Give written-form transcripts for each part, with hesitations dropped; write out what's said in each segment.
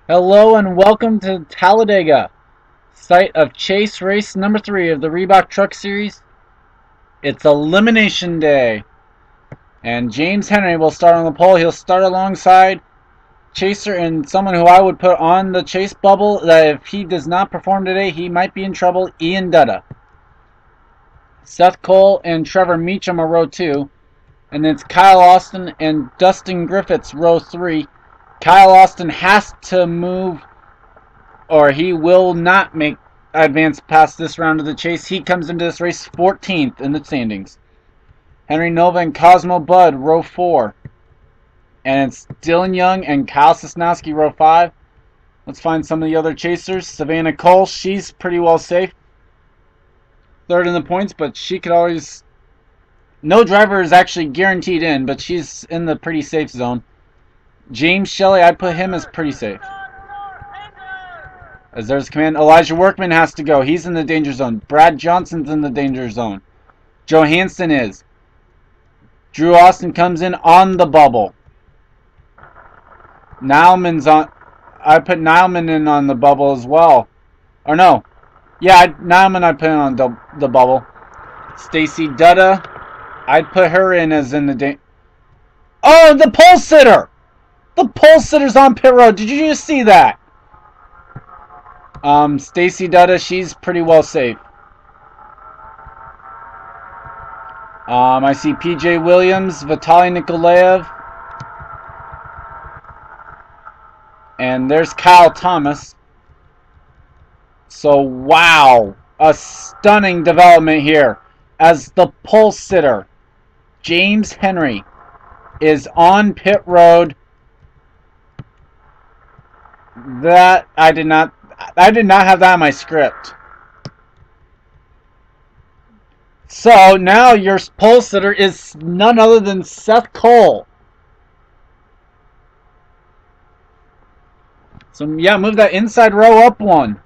Hello and welcome to Talladega, site of chase race number 3 of the Reebok Truck Series. It's Elimination Day, and James Henry will start on the pole. He'll start alongside Chaser and someone who I would put on the chase bubble that if he does not perform today, he might be in trouble, Ian Dutta. Seth Cole and Trevor Meacham are row 2, and then it's Kyle Austin and Dustin Griffiths row 3. Kyle Austin has to move or he will not make advance past this round of the chase. He comes into this race 14th in the standings. Henry Nova and Cosmo Budd row 4. And it's Dylan Young and Kyle Sosnowski row 5. Let's find some of the other chasers. Savannah Cole, she's pretty well safe. Third in the points, but she could always... No driver is actually guaranteed in, but she's in the pretty safe zone. James Shelley, I'd put him as pretty safe. As there's command, Elijah Workman has to go. He's in the danger zone. Brad Johnson's in the danger zone. Johansson is. Drew Austin comes in on the bubble. Nileman's on. I put Nileman in on the bubble as well. Or no. Yeah, Nileman I put in on the bubble. Stacy Dutta, I'd put her in as in the danger. Oh, the pole sitter! The pole sitter's on pit road. Did you just see that? Stacy Dutta, she's pretty well safe. I see PJ Williams, Vitaly Nikolaev. And there's Kyle Thomas. So, wow. A stunning development here. As the pole sitter, James Henry is on pit road. That I did not have that in my script. So now your pole sitter is none other than Seth Cole. So yeah, move that inside row up one.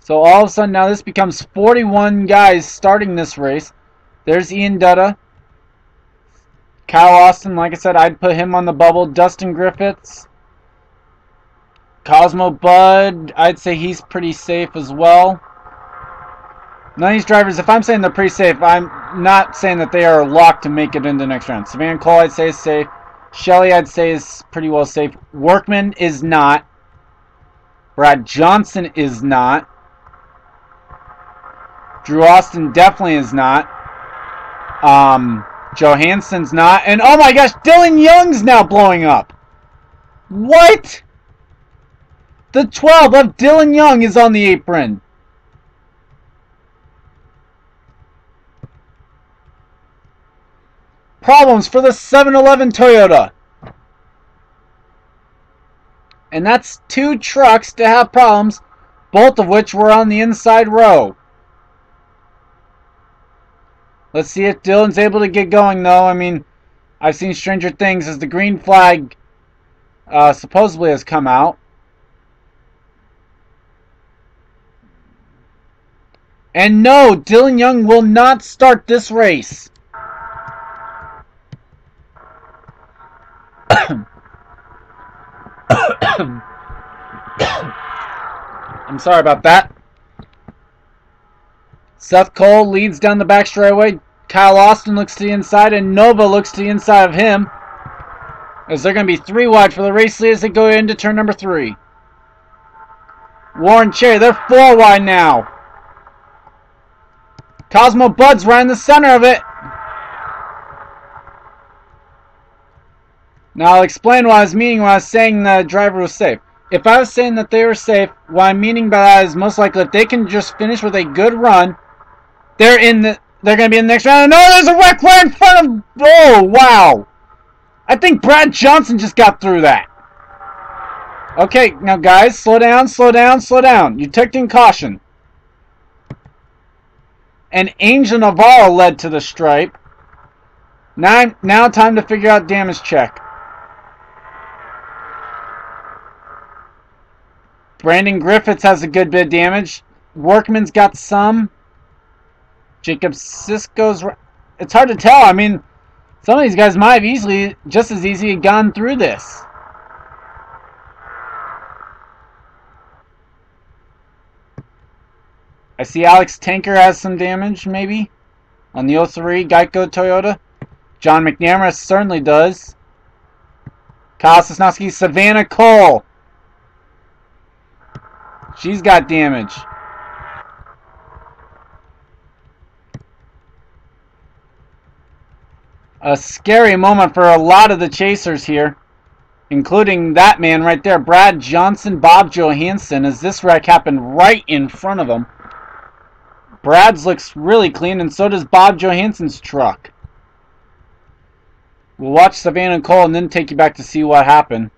So all of a sudden now this becomes 41 guys starting this race. There's Ian Dutta. Kyle Austin, like I said, I'd put him on the bubble. Dustin Griffiths. Cosmo Budd, I'd say he's pretty safe as well. None of these drivers, if I'm saying they're pretty safe, I'm not saying that they are locked to make it into the next round. Savannah Cole, I'd say is safe. Shelley, I'd say is pretty well safe. Workman is not. Brad Johnson is not. Drew Austin definitely is not. Johansson's not. And oh my gosh, Dylan Young's now blowing up. What? The 12 of Dylan Young is on the apron. Problems for the 7-Eleven Toyota. And that's 2 trucks to have problems, both of which were on the inside row. Let's see if Dylan's able to get going, though. I mean, I've seen stranger things as the green flag supposedly has come out. And no, Dylan Young will not start this race. I'm sorry about that. Seth Cole leads down the back straightaway. Kyle Austin looks to the inside, and Nova looks to the inside of him. As they're going to be 3 wide for the race lead as they go into turn number 3. Warren Cherry, they're 4 wide now. Cosmo Budd's right in the center of it. Now I'll explain what I was meaning when I was saying the driver was safe. If I was saying that they were safe, what I'm meaning by that is most likely if they can just finish with a good run, they're going to be in the next round. No, there's a wreck right in front of... Oh, wow. I think Brad Johnson just got through that. Okay, now guys, slow down, slow down, slow down. You took in caution. And Angel Navarro led to the stripe. Now time to figure out damage check. Brandon Griffiths has a good bit of damage. Workman's got some. Jacob Sisko's... It's hard to tell. I mean, some of these guys might have just as easily gone through this. I see Alex Tanker has some damage, maybe, on the 03 Geico Toyota. John McNamara certainly does. Kyle Sosnowski, Savannah Cole. She's got damage. A scary moment for a lot of the chasers here, including that man right there, Brad Johnson, Bob Johansson, as this wreck happened right in front of him. Brad's looks really clean, and so does Bob Johansson's truck. We'll watch Savannah Cole and then take you back to see what happened.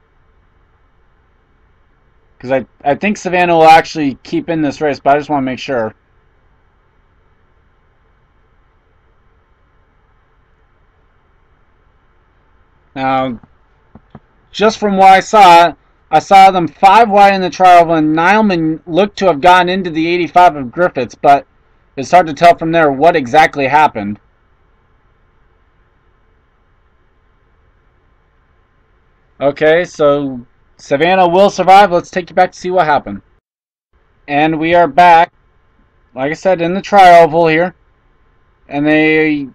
Because I think Savannah will actually keep in this race, but I just want to make sure. Now, just from what I saw them 5 wide in the trial, and Nileman looked to have gotten into the 85 of Griffiths, but it's hard to tell from there what exactly happened. Okay, so Savannah will survive. Let's take you back to see what happened. And we are back, like I said, in the tri-oval here. And they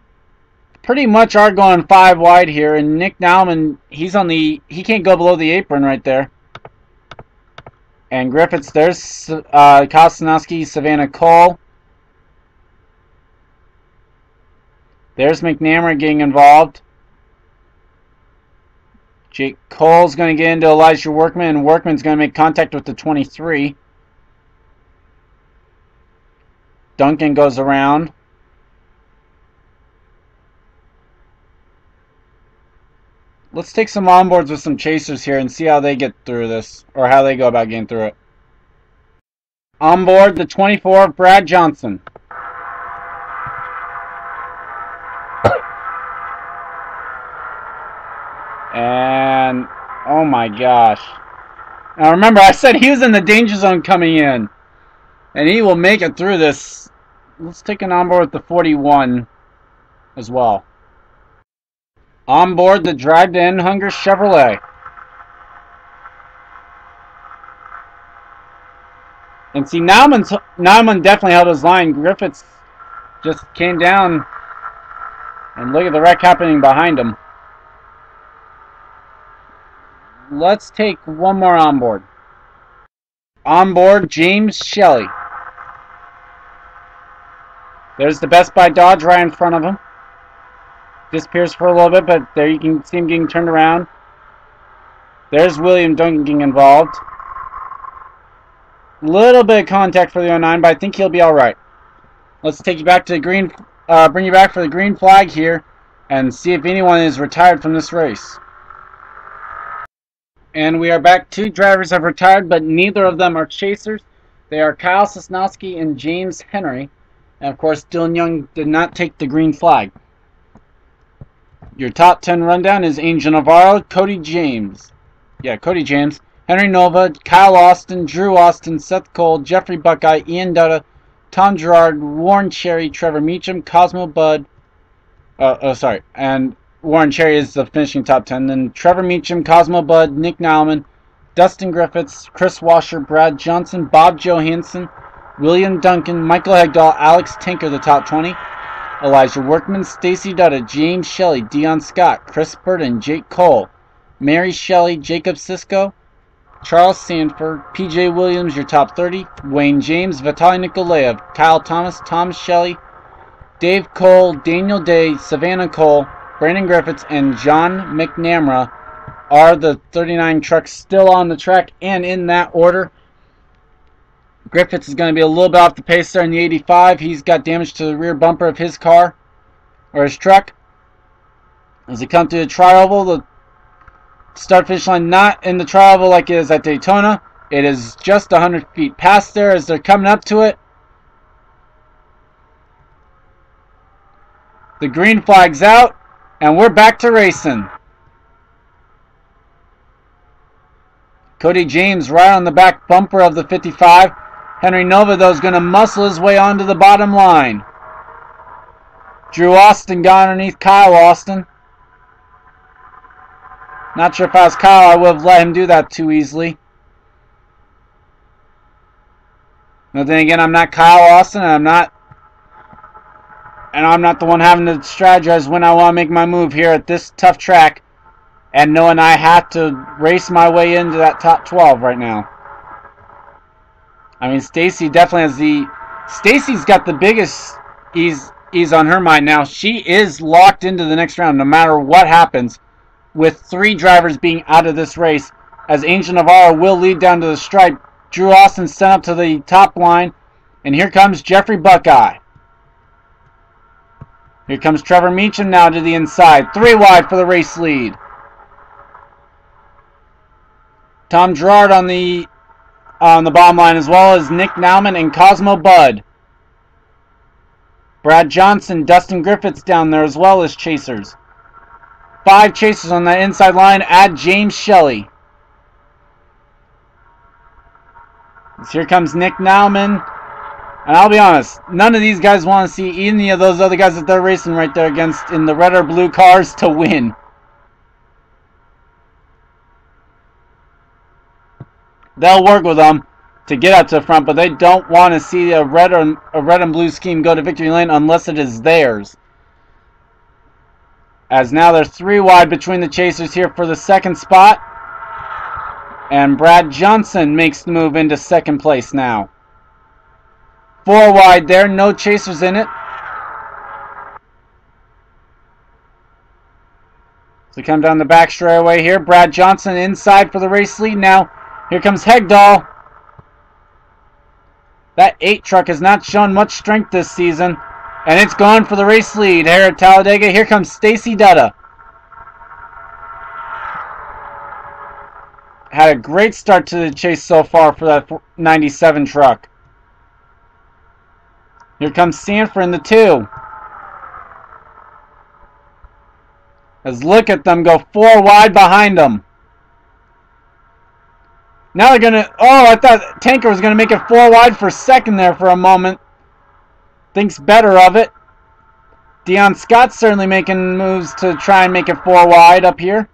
pretty much are going 5 wide here. And Nick Nauman, he can't go below the apron right there. And Griffiths, there's Kostinowski, Savannah Cole. There's McNamara getting involved. Jake Cole's going to get into Elijah Workman, and Workman's going to make contact with the 23. Duncan goes around. Let's take some onboards with some chasers here and see how they get through this, or how they go about getting through it. Onboard the 24, Brad Johnson. And, oh my gosh. Now remember, I said he was in the danger zone coming in. And he will make it through this. Let's take an onboard with the 41 as well. Onboard the Drive to End Hunger Chevrolet. And see, Nauman definitely held his line. Griffiths just came down. And look at the wreck happening behind him. Let's take one more onboard. Onboard, James Shelley. There's the Best Buy Dodge right in front of him. Disappears for a little bit, but there you can see him getting turned around. There's William Duncan getting involved. Little bit of contact for the 09, but I think he'll be alright. Let's take you back to the green, bring you back for the green flag here, and see if anyone is retired from this race. And we are back. 2 drivers have retired, but neither of them are chasers. They are Kyle Sosnowski and James Henry. And of course, Dylan Young did not take the green flag. Your top 10 rundown is Angel Navarro, Cody James. Henry Nova, Kyle Austin, Drew Austin, Seth Cole, Jeffrey Buckeye, Ian Dutta, Tom Gerard, Warren Cherry, Trevor Meacham, Cosmo Bud. And Warren Cherry is the finishing top 10. Then Trevor Meacham, Cosmo Bud, Nick Nauman, Dustin Griffiths, Chris Washer, Brad Johnson, Bob Johansson, William Duncan, Michael Hegdahl, Alex Tinker, the top 20. Elijah Workman, Stacy Dutta, James Shelley, Dion Scott, Chris Burton, Jake Cole, Mary Shelley, Jacob Sisko, Charles Sanford, PJ Williams, your top 30. Wayne James, Vitaly Nikolaev, Kyle Thomas, Tom Shelley, Dave Cole, Daniel Day, Savannah Cole, Brandon Griffiths, and John McNamara are the 39 trucks still on the track, and in that order. Griffiths is going to be a little bit off the pace there in the 85. He's got damage to the rear bumper of his car, or his truck. As they come to the tri-oval, the start-finish line not in the tri-oval like it is at Daytona. It is just 100 feet past there as they're coming up to it. The green flag's out, and we're back to racing. Cody James right on the back bumper of the 55. Henry Nova, though, is going to muscle his way onto the bottom line. Drew Austin got underneath Kyle Austin. Not sure if I was Kyle, I would have let him do that too easily. But then again, I'm not Kyle Austin, and I'm not the one having to strategize when I want to make my move here at this tough track, and knowing I have to race my way into that top 12 right now. I mean, Stacy definitely has the... Stacy's got the biggest ease on her mind now. She is locked into the next round no matter what happens, with 3 drivers being out of this race, as Angel Navarro will lead down to the stripe. Drew Austin sent up to the top line, and here comes Jeffrey Buckeye. Here comes Trevor Meacham now to the inside. 3 wide for the race lead. Tom Gerard on the bottom line, as well as Nick Nauman and Cosmo Budd. Brad Johnson, Dustin Griffiths down there as well as chasers. 5 chasers on that inside line. Add James Shelley. Here comes Nick Nauman. And I'll be honest, none of these guys want to see any of those other guys that they're racing right there against in the red or blue cars to win. They'll work with them to get up to the front, but they don't want to see a red and blue scheme go to victory lane unless it is theirs. As now there's 3 wide between the chasers here for the second spot. And Brad Johnson makes the move into second place now. 4 wide there, no chasers in it. So come down the back straightaway here. Brad Johnson inside for the race lead now. Here comes Hegdahl. That 8 truck has not shown much strength this season. And it's gone for the race lead here at Talladega. Here comes Stacy Dutta. Had a great start to the chase so far for that 97 truck. Here comes Sanford in the 2. As look at them go 4 wide behind them. Now they're going to... Oh, I thought Tanker was going to make it 4 wide for second there for a moment. Thinks better of it. Dion Scott's certainly making moves to try and make it 4 wide up here.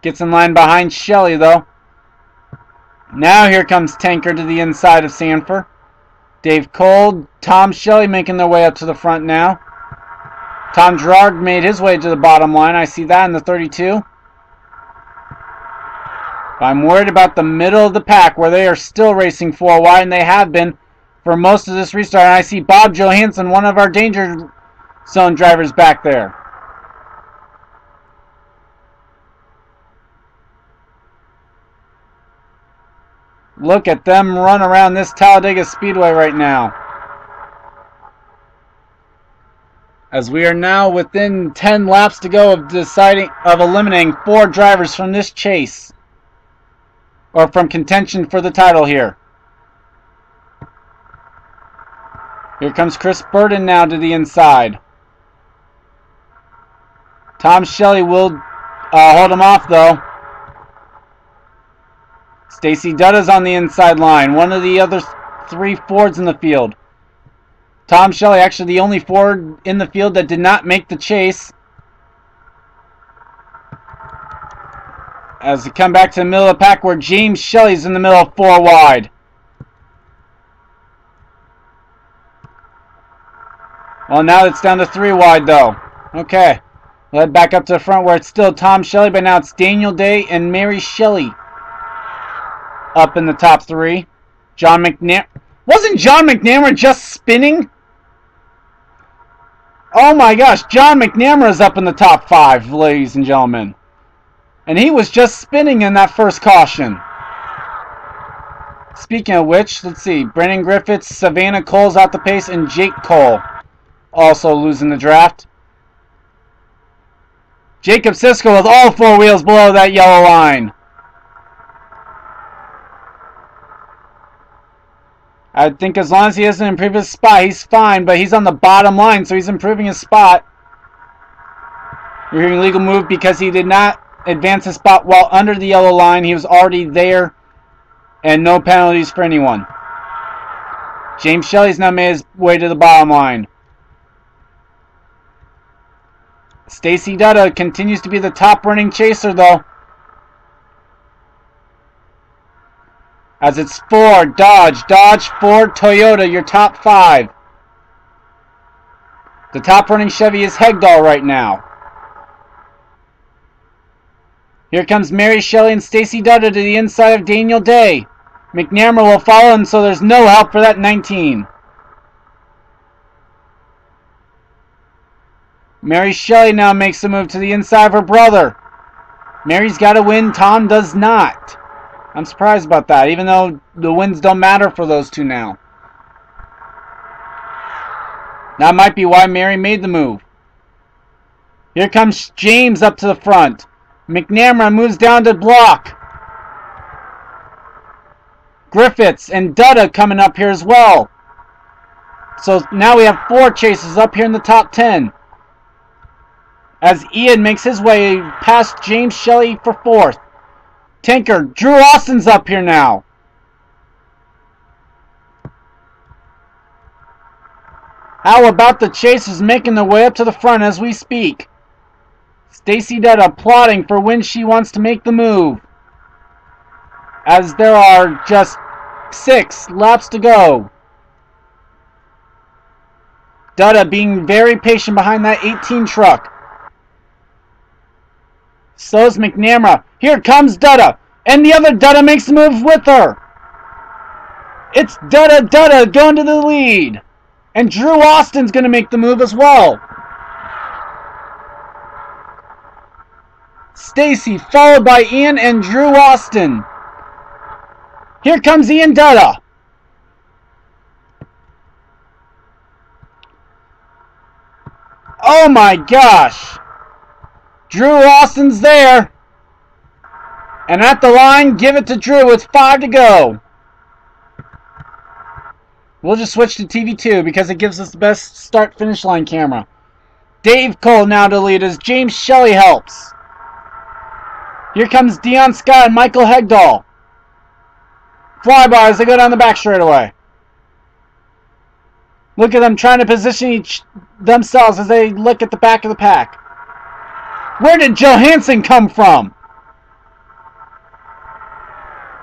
Gets in line behind Shelley though. Now here comes Tanker to the inside of Sanford. Dave Cole, Tom Shelley making their way up to the front now. Tom Gerard made his way to the bottom line. I see that in the 32. I'm worried about the middle of the pack where they are still racing 4 wide, and they have been for most of this restart. And I see Bob Johansson, one of our danger zone drivers, back there. Look at them run around this Talladega Speedway right now. As we are now within 10 laps to go of eliminating 4 drivers from this chase. Or from contention for the title here. Here comes Chris Burden now to the inside. Tom Shelley will hold him off though. Stacy Dutta's on the inside line. One of the other 3 Fords in the field. Tom Shelley, actually the only Ford in the field that did not make the chase. As we come back to the middle of the pack where James Shelley's in the middle of 4 wide. Well, now it's down to 3 wide though. Okay. We'll head back up to the front where it's still Tom Shelley, but now it's Daniel Day and Mary Shelley up in the top 3. John McNamara. Wasn't John McNamara just spinning? Oh my gosh, John McNamara is up in the top 5, ladies and gentlemen. And he was just spinning in that first caution. Speaking of which, let's see. Brennan Griffiths, Savannah Cole's out the pace, and Jake Cole also losing the draft. Jacob Sisko with all 4 wheels below that yellow line. I think as long as he doesn't improve his spot, he's fine, but he's on the bottom line, so he's improving his spot. We're hearing legal move because he did not advance his spot while under the yellow line. He was already there, and no penalties for anyone. James Shelley's now made his way to the bottom line. Stacy Dutta continues to be the top running chaser though. As it's Ford, Dodge, Ford, Toyota, your top 5. The top running Chevy is Hegdahl right now. Here comes Mary Shelley and Stacy Dutta to the inside of Daniel Day. McNamara will follow him, so there's no help for that 19. Mary Shelley now makes a move to the inside of her brother. Mary's got to win, Tom does not. I'm surprised about that, even though the wins don't matter for those two now. That might be why Mary made the move. Here comes James up to the front. McNamara moves down to block. Griffiths and Dutta coming up here as well. So now we have 4 chases up here in the top 10. As Ian makes his way past James Shelley for 4th. Tinker, Drew Austin's up here now. How about the chasers making their way up to the front as we speak? Stacy Dutta plotting for when she wants to make the move. As there are just 6 laps to go. Dutta being very patient behind that 18 truck. So is McNamara. Here comes Dutta. And the other Dutta makes the move with her. It's Dutta going to the lead. And Drew Austin's going to make the move as well. Stacy followed by Ian and Drew Austin. Here comes Ian Dutta. Oh my gosh. Drew Austin's there. And at the line, give it to Drew with 5 to go. We'll just switch to TV2 because it gives us the best start-finish line camera. Dave Cole now to lead as James Shelley helps. Here comes Dion Scott and Michael Hegdahl. Flyby as they go down the back straightaway. Look at them trying to position themselves as they look at the back of the pack. Where did Johansson come from?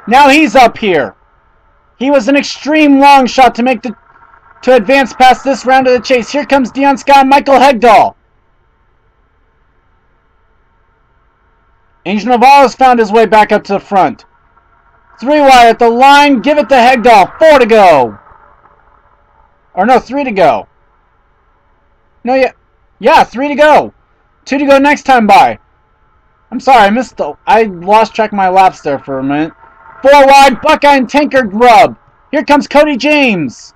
Now he's up here. He was an extreme long shot to advance past this round of the chase. Here comes Dion Scott and Michael Hegdahl. Angel Navarro's found his way back up to the front. 3 wide at the line. Give it to Hegdahl. 4 to go. Or no, 3 to go. No, yeah, 3 to go. 2 to go next time by. I'm sorry, I lost track of my laps there for a minute. 4 wide, Buckeye and Tinker grub. Here comes Cody James.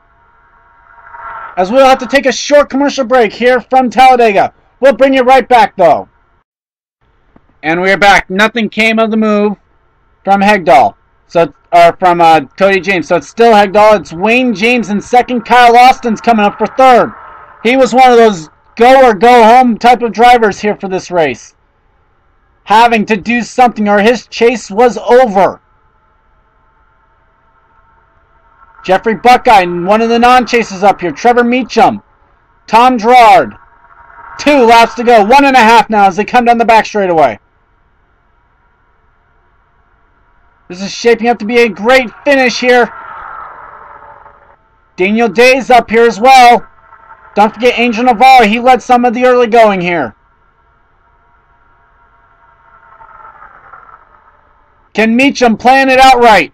As we'll have to take a short commercial break here from Talladega. We'll bring you right back though. And we're back. Nothing came of the move from Hegdahl. From Cody James. So it's still Hegdahl. It's Wayne James in second. Kyle Austin's coming up for 3rd. He was one of those go or go home type of drivers here for this race. Having to do something or his chase was over. Jeffrey Buckeye, one of the non-chasers up here. Trevor Meacham. Tom Gerard. 2 laps to go. 1.5 now as they come down the back straightaway. This is shaping up to be a great finish here. Daniel Day's up here as well. Don't forget Angel Navarro. He led some of the early going here. Can Meacham plan it out right?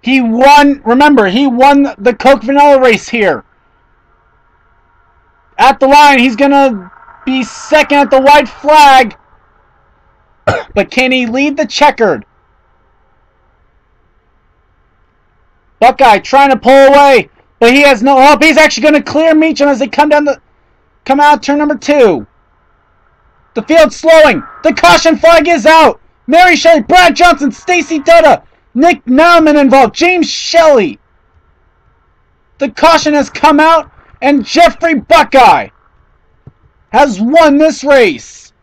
He won, remember, he won the Coke Vanilla race here. At the line, he's going to be second at the white flag. But can he lead the checkered? Buckeye trying to pull away, but he has no hope. He's actually going to clear Meacham as they come out turn number 2. The field's slowing. The caution flag is out. Mary Shelley, Brad Johnson, Stacy Dutta, Nick Nauman involved, James Shelley. The caution has come out, and Jeffrey Buckeye has won this race.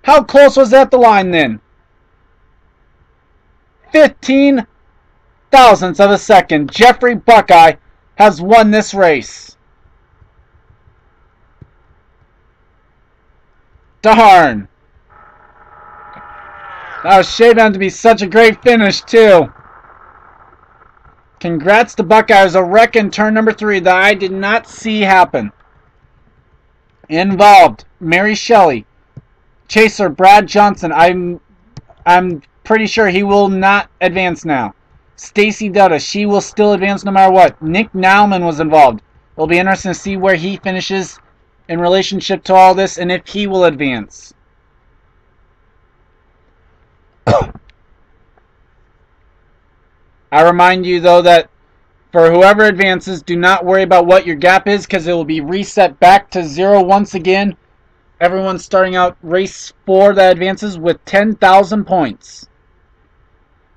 How close was that at the line then? 15 thousandths of a second. Jeffrey Buckeye has won this race. Darn. That was shaping out to be such a great finish too. Congrats to Buckeyes. A wreck in turn number 3 that I did not see happen. Involved Mary Shelley, chaser Brad Johnson. I'm pretty sure he will not advance now. Stacy Dutta, she will still advance no matter what. Nick Nauman was involved. It'll be interesting to see where he finishes in relationship to all this and if he will advance. I remind you though that for whoever advances, do not worry about what your gap is because it will be reset back to 0 once again. Everyone's starting out race 4 that advances with 10,000 points.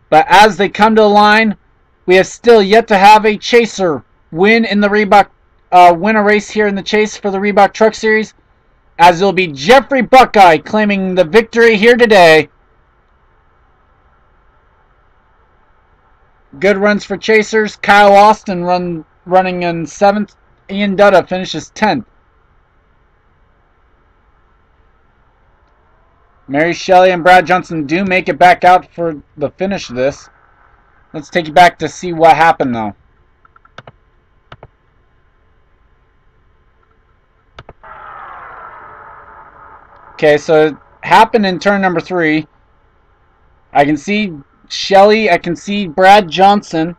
But as they come to the line, we have still yet to have a chaser win in the Reebok, win a race here in the chase for the Reebok Truck Series, as it'll be Jeffrey Buckeye claiming the victory here today. Good runs for chasers. Kyle Austin running in 7th. Ian Dutta finishes 10th. Mary Shelley and Brad Johnson do make it back out for the finish of this. Let's take you back to see what happened though. Okay, so it happened in turn number 3. I can see Shelley, I can see Brad Johnson,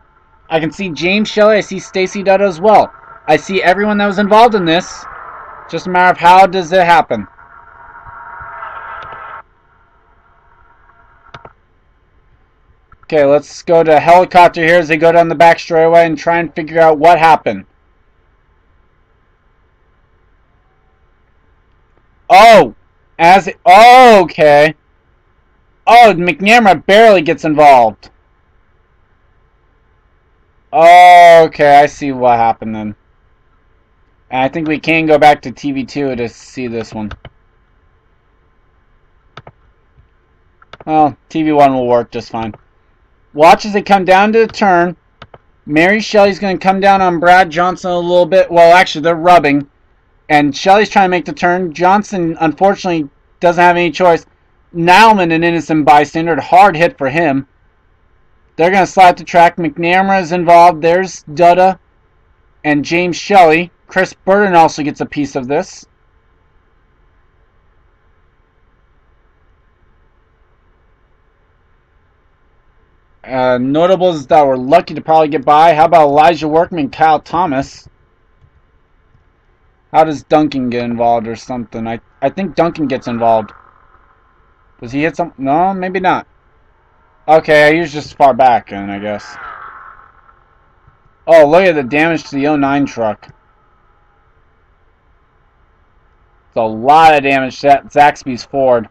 I can see James Shelley, I see Stacy Dutta as well. I see everyone that was involved in this. Just a matter of how does it happen. Okay, let's go to helicopter here as they go down the back straightaway and try and figure out what happened. Oh! Okay. Oh, McNamara barely gets involved. Okay, I see what happened then. And I think we can go back to TV2 to see this one. Well, TV1 will work just fine. Watch as they come down to the turn. Mary Shelley's going to come down on Brad Johnson a little bit. Well, actually, they're rubbing. And Shelley's trying to make the turn. Johnson, unfortunately, doesn't have any choice. Nauman, an innocent bystander. Hard hit for him. They're going to slide the track. McNamara is involved. There's Dutta and James Shelley. Chris Burton also gets a piece of this. Notables that were lucky to probably get by. How about Elijah Workman, Kyle Thomas? How does Duncan get involved or something? I think Duncan gets involved. Does he hit something? No, maybe not. Okay, he was just far back, and I guess. Oh, look at the damage to the 09 truck. It's a lot of damage to that Zaxby's Ford.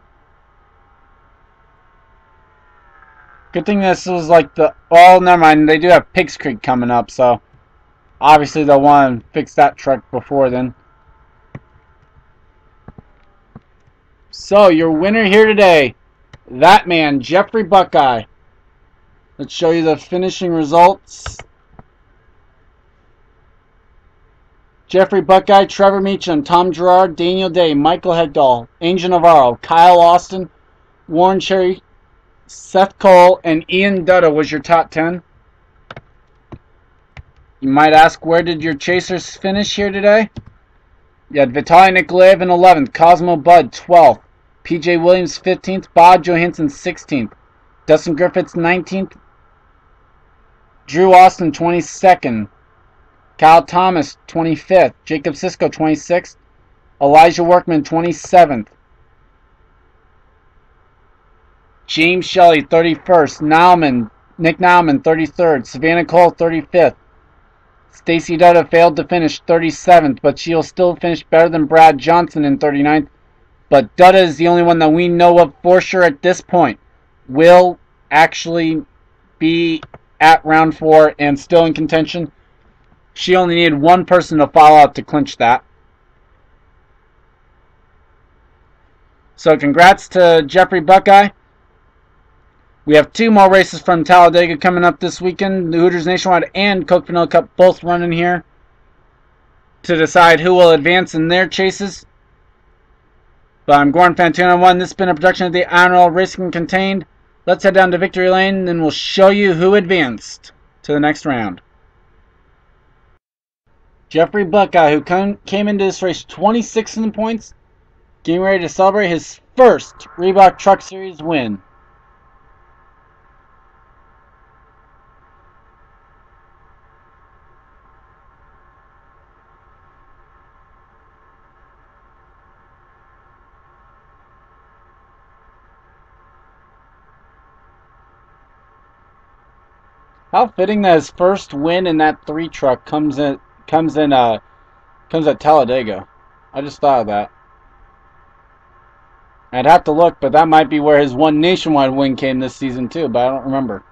Good thing this was like the... Oh, never mind. They do have Pigs Creek coming up, so... Obviously, they'll want to fix that truck before then. So, your winner here today, that man, Jeffrey Buckeye. Let's show you the finishing results. Jeffrey Buckeye, Trevor Meacham, Tom Gerard, Daniel Day, Michael Hegdahl, Angel Navarro, Kyle Austin, Warren Cherry, Seth Cole, and Ian Dutta was your top 10. You might ask, where did your chasers finish here today? You had Vitaly Nikolaev in 11th, Cosmo Budd 12th, PJ Williams 15th, Bob Johansson 16th, Dustin Griffiths 19th, Drew Austin 22nd, Kyle Thomas 25th, Jacob Sisko 26th, Elijah Workman 27th, James Shelley 31st, Nick Nauman 33rd, Savannah Cole 35th, Stacy Dutta failed to finish 37th, but she'll still finish better than Brad Johnson in 39th. But Dutta is the only one that we know of for sure at this point will actually be at round 4 and still in contention. She only needed one person to fall out to clinch that. So congrats to Jeffrey Buckeye. We have 2 more races from Talladega coming up this weekend. The Hooters Nationwide and Coke Vanilla Cup both running here to decide who will advance in their chases. But I'm Gordon Fantuna 1. This has been a production of the INORL Racing Contained. Let's head down to Victory Lane and we'll show you who advanced to the next round. Jeffrey Buckeye, who came into this race 26th in the points, getting ready to celebrate his first Reebok Truck Series win. How fitting that his first win in that 3 truck comes at Talladega. I just thought of that. I'd have to look, but that might be where his one nationwide win came this season too, but I don't remember.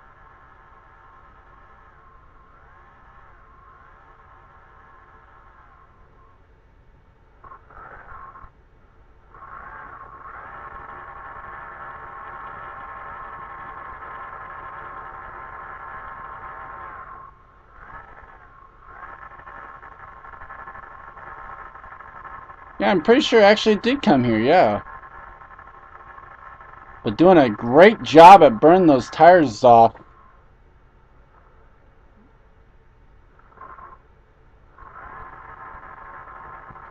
Yeah, I'm pretty sure it actually did come here, yeah. But doing a great job at burning those tires off.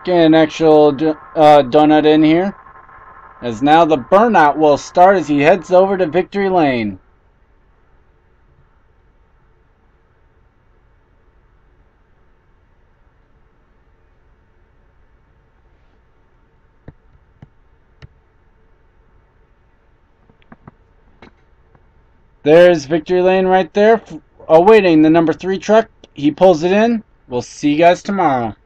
Getting an actual donut in here. As now the burnout will start as he heads over to victory lane. There's victory lane right there, awaiting the number 3 truck. He pulls it in. We'll see you guys tomorrow.